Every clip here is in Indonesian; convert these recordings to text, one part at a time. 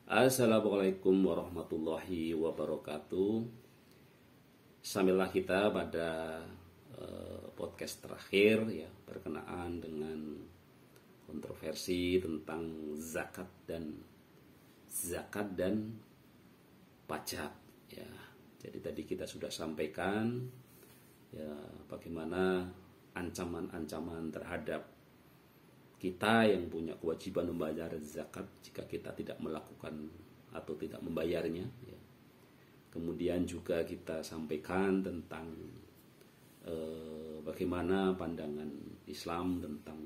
Assalamualaikum warahmatullahi wabarakatuh. Sambillah kita pada podcast terakhir ya, berkenaan dengan kontroversi tentang zakat dan pajak ya. Jadi tadi kita sudah sampaikan ya bagaimana ancaman-ancaman terhadap kita yang punya kewajiban membayar zakat jika kita tidak melakukan atau tidak membayarnya ya. Kemudian juga kita sampaikan tentang bagaimana pandangan Islam tentang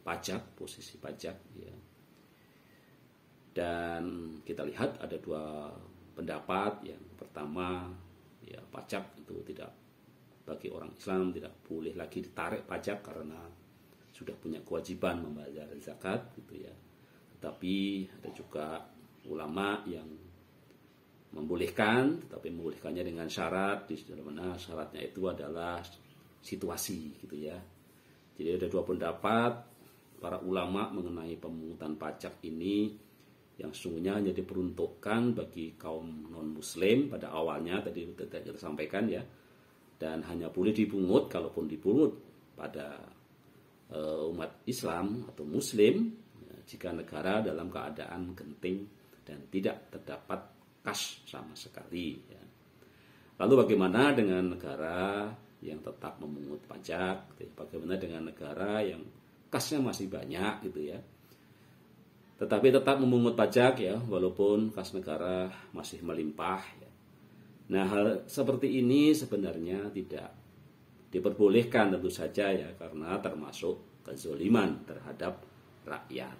pajak, posisi pajak ya. Dan kita lihat ada dua pendapat. Yang pertama ya, pajak itu tidak, bagi orang Islam tidak boleh lagi ditarik pajak karena sudah punya kewajiban membayar zakat gitu ya. Tetapi ada juga ulama yang membolehkan, tetapi membolehkannya dengan syarat, di mana syaratnya itu adalah situasi gitu ya. Jadi ada dua pendapat para ulama mengenai pemungutan pajak ini, yang sesungguhnya hanya diperuntukkan bagi kaum non muslim pada awalnya, tadi kita sampaikan ya, dan hanya boleh dipungut kalaupun dipungut pada umat Islam atau Muslim ya, jika negara dalam keadaan genting dan tidak terdapat kas sama sekali ya. Lalu bagaimana dengan negara yang tetap memungut pajak? Bagaimana dengan negara yang kasnya masih banyak gitu ya, tetapi tetap memungut pajak ya, walaupun kas negara masih melimpah ya. Nah, hal seperti ini sebenarnya tidak diperbolehkan tentu saja ya, karena termasuk kezaliman terhadap rakyat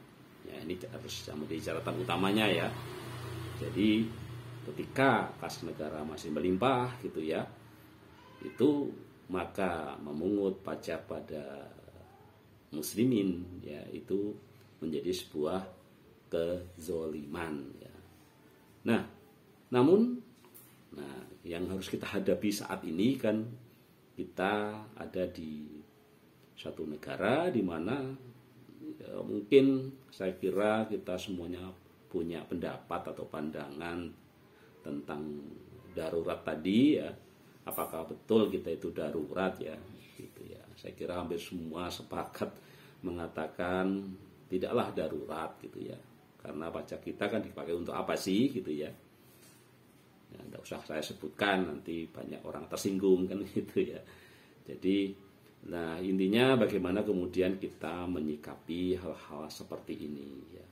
ya. Ini harus menjadi catatan utamanya ya. Jadi ketika kas negara masih melimpah gitu ya, itu maka memungut pajak pada muslimin ya, itu menjadi sebuah kezaliman ya. Nah, namun yang harus kita hadapi saat ini kan, kita ada di satu negara di mana ya, mungkin saya kira kita semuanya punya pendapat atau pandangan tentang darurat tadi ya. Apakah betul kita itu darurat ya gitu ya. Saya kira hampir semua sepakat mengatakan tidaklah darurat gitu ya. Karena pajak kita kan dipakai untuk apa sih gitu ya. Ya, tidak usah saya sebutkan, nanti banyak orang tersinggung kan gitu ya. Jadi, nah intinya bagaimana kemudian kita menyikapi hal-hal seperti ini ya.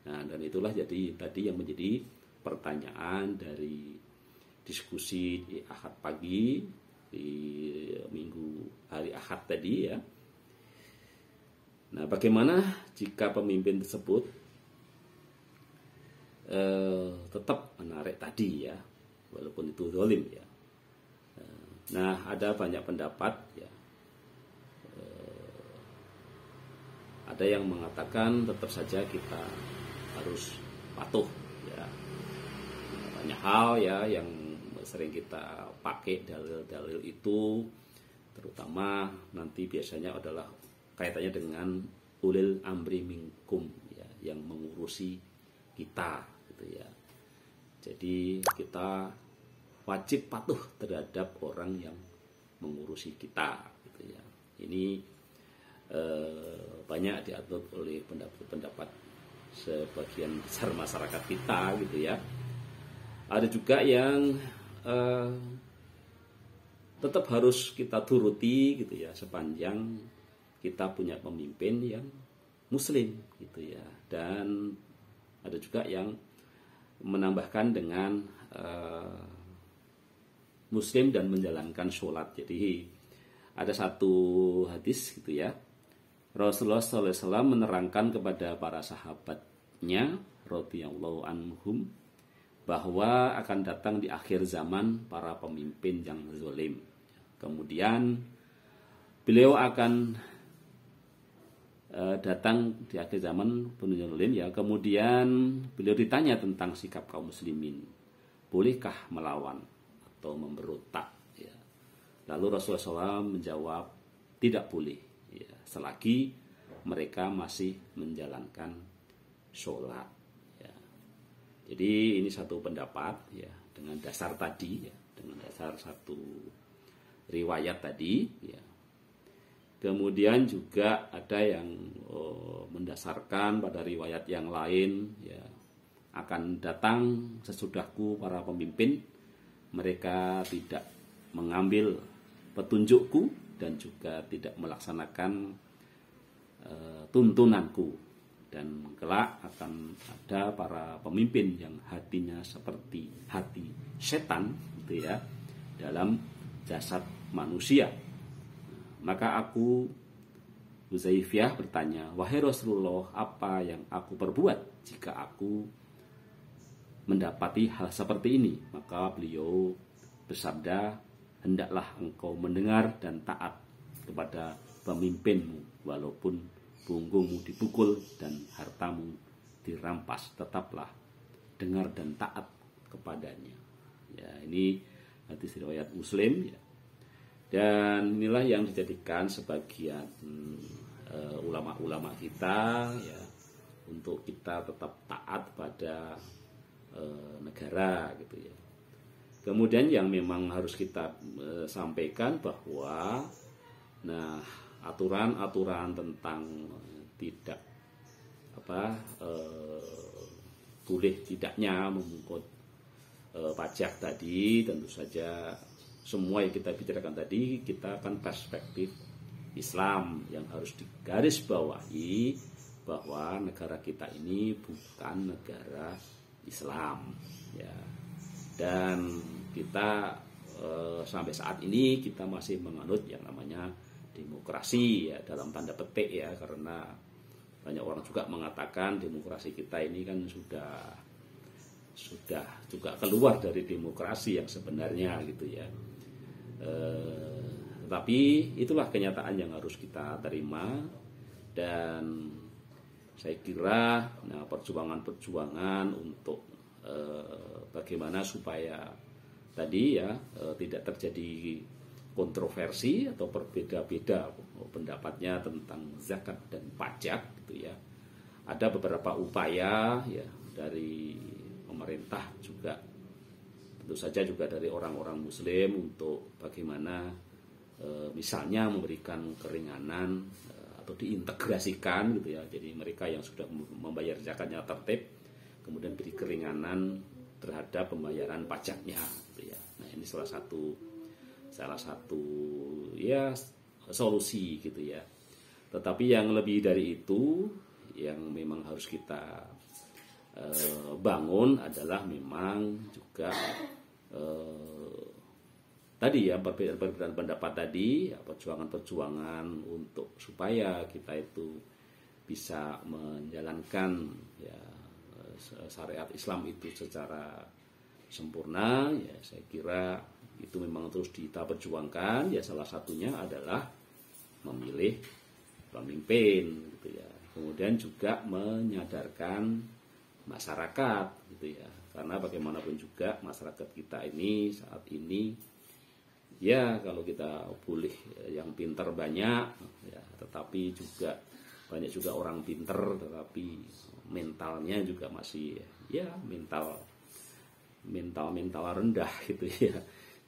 Nah, dan itulah jadi tadi yang menjadi pertanyaan dari diskusi di Ahad pagi, di minggu hari Ahad tadi ya. Nah, bagaimana jika pemimpin tersebut tetap menarik tadi ya, walaupun itu zalim ya. Nah, ada banyak pendapat ya. Ada yang mengatakan tetap saja kita harus patuh ya. Banyak hal ya yang sering kita pakai dalil-dalil itu, terutama nanti biasanya adalah kaitannya dengan ulil amri minkum ya, yang mengurusi kita gitu ya. Jadi kita wajib patuh terhadap orang yang mengurusi kita gitu ya. Ini banyak diatur oleh pendapat sebagian besar masyarakat kita gitu ya. Ada juga yang tetap harus kita turuti gitu ya, sepanjang kita punya pemimpin yang muslim gitu ya. Dan ada juga yang menambahkan dengan muslim dan menjalankan sholat. Jadi ada satu hadis gitu ya, Rasulullah SAW menerangkan kepada para sahabatnya radhiyallahu anhum bahwa akan datang di akhir zaman para pemimpin yang zalim. Kemudian beliau akan datang di akhir zaman penuh zalim ya. Kemudian beliau ditanya tentang sikap kaum muslimin, bolehkah melawan atau memberontak ya. Lalu Rasulullah SAW menjawab, tidak boleh ya, selagi mereka masih menjalankan sholat ya. Jadi ini satu pendapat ya, dengan dasar tadi ya, dengan dasar satu riwayat tadi ya. Kemudian juga ada yang mendasarkan pada riwayat yang lain ya, akan datang sesudahku para pemimpin, mereka tidak mengambil petunjukku dan juga tidak melaksanakan tuntunanku, dan kelak akan ada para pemimpin yang hatinya seperti hati setan gitu ya, dalam jasad manusia. Maka aku, Hudzaifah, bertanya, wahai Rasulullah, apa yang aku perbuat jika aku mendapati hal seperti ini? Maka beliau bersabda, hendaklah engkau mendengar dan taat kepada pemimpinmu, walaupun punggungmu dipukul dan hartamu dirampas, tetaplah dengar dan taat kepadanya. Ya, ini hadis riwayat Muslim ya. Dan inilah yang dijadikan sebagian ulama-ulama kita ya, untuk kita tetap taat pada negara gitu ya. Kemudian yang memang harus kita sampaikan bahwa nah, aturan-aturan tentang tidak boleh tidaknya memungut pajak tadi, tentu saja semua yang kita bicarakan tadi, kita akan perspektif Islam yang harus digarisbawahi bahwa negara kita ini bukan negara Islam ya. Dan kita sampai saat ini kita masih menganut yang namanya demokrasi ya, dalam tanda petik ya, karena banyak orang juga mengatakan demokrasi kita ini kan sudah juga keluar dari demokrasi yang sebenarnya gitu ya. Tetapi itulah kenyataan yang harus kita terima, dan saya kira perjuangan untuk bagaimana supaya tadi ya tidak terjadi kontroversi atau berbeda-beda pendapatnya tentang zakat dan pajak gitu ya. Ada beberapa upaya ya dari pemerintah juga, tentu saja juga dari orang-orang Muslim, untuk bagaimana misalnya memberikan keringanan atau diintegrasikan gitu ya. Jadi mereka yang sudah membayar zakatnya tertib, kemudian beri keringanan terhadap pembayaran pajaknya gitu ya. Nah, ini salah satu ya solusi gitu ya. Tetapi yang lebih dari itu yang memang harus kita bangun adalah memang juga tadi ya, perbedaan pendapat tadi ya, perjuangan untuk supaya kita itu bisa menjalankan ya syariat Islam itu secara sempurna ya. Saya kira itu memang terus kita perjuangkan ya. Salah satunya adalah memilih pemimpin gitu ya. Kemudian juga menyadarkan masyarakat gitu ya, karena bagaimanapun juga masyarakat kita ini saat ini ya, kalau kita boleh yang pintar banyak ya, tetapi juga banyak juga orang pintar tetapi mentalnya juga masih ya mental rendah gitu ya.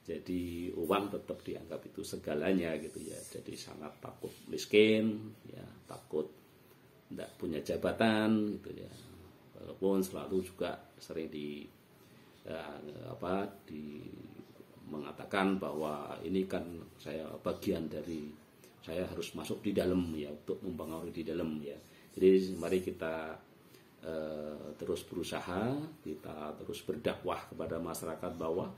Jadi uang tetap dianggap itu segalanya gitu ya. Jadi sangat takut miskin ya, takut tidak punya jabatan gitu ya. Walaupun selalu juga sering mengatakan bahwa ini kan saya bagian dari, saya harus masuk di dalam ya, untuk mempengaruhi di dalam ya. Jadi mari kita terus berusaha, kita terus berdakwah kepada masyarakat bawah.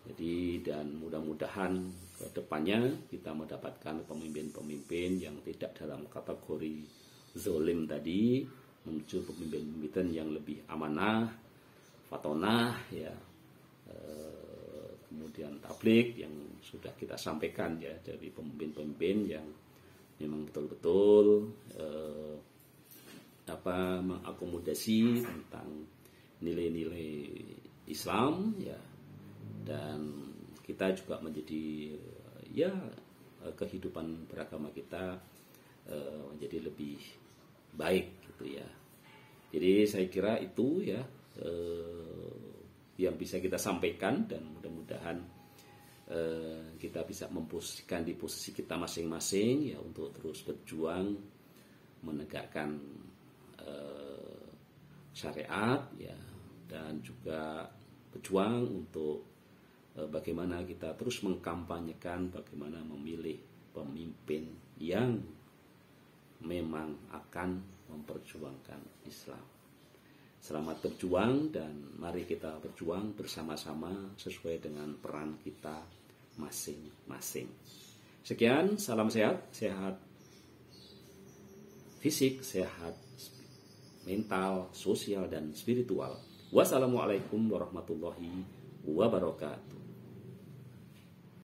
Jadi dan mudah-mudahan ke depannya kita mendapatkan pemimpin-pemimpin yang tidak dalam kategori zolim tadi, menuju pemimpin-pemimpin yang lebih amanah, fatonah ya, kemudian tablik yang sudah kita sampaikan ya, dari pemimpin-pemimpin yang memang betul-betul mengakomodasi tentang nilai-nilai Islam ya, dan kita juga menjadi ya kehidupan beragama kita menjadi lebih baik gitu ya. Jadi saya kira itu ya yang bisa kita sampaikan, dan mudah-mudahan kita bisa memposisikan di posisi kita masing-masing ya untuk terus berjuang menegakkan syariat ya, dan juga berjuang untuk bagaimana kita terus mengkampanyekan bagaimana memilih pemimpin yang memang akan memperjuangkan Islam. Selamat berjuang, dan mari kita berjuang bersama-sama sesuai dengan peran kita masing-masing. Sekian, salam sehat, sehat fisik, sehat mental, sosial, dan spiritual. Wassalamualaikum warahmatullahi wabarakatuh.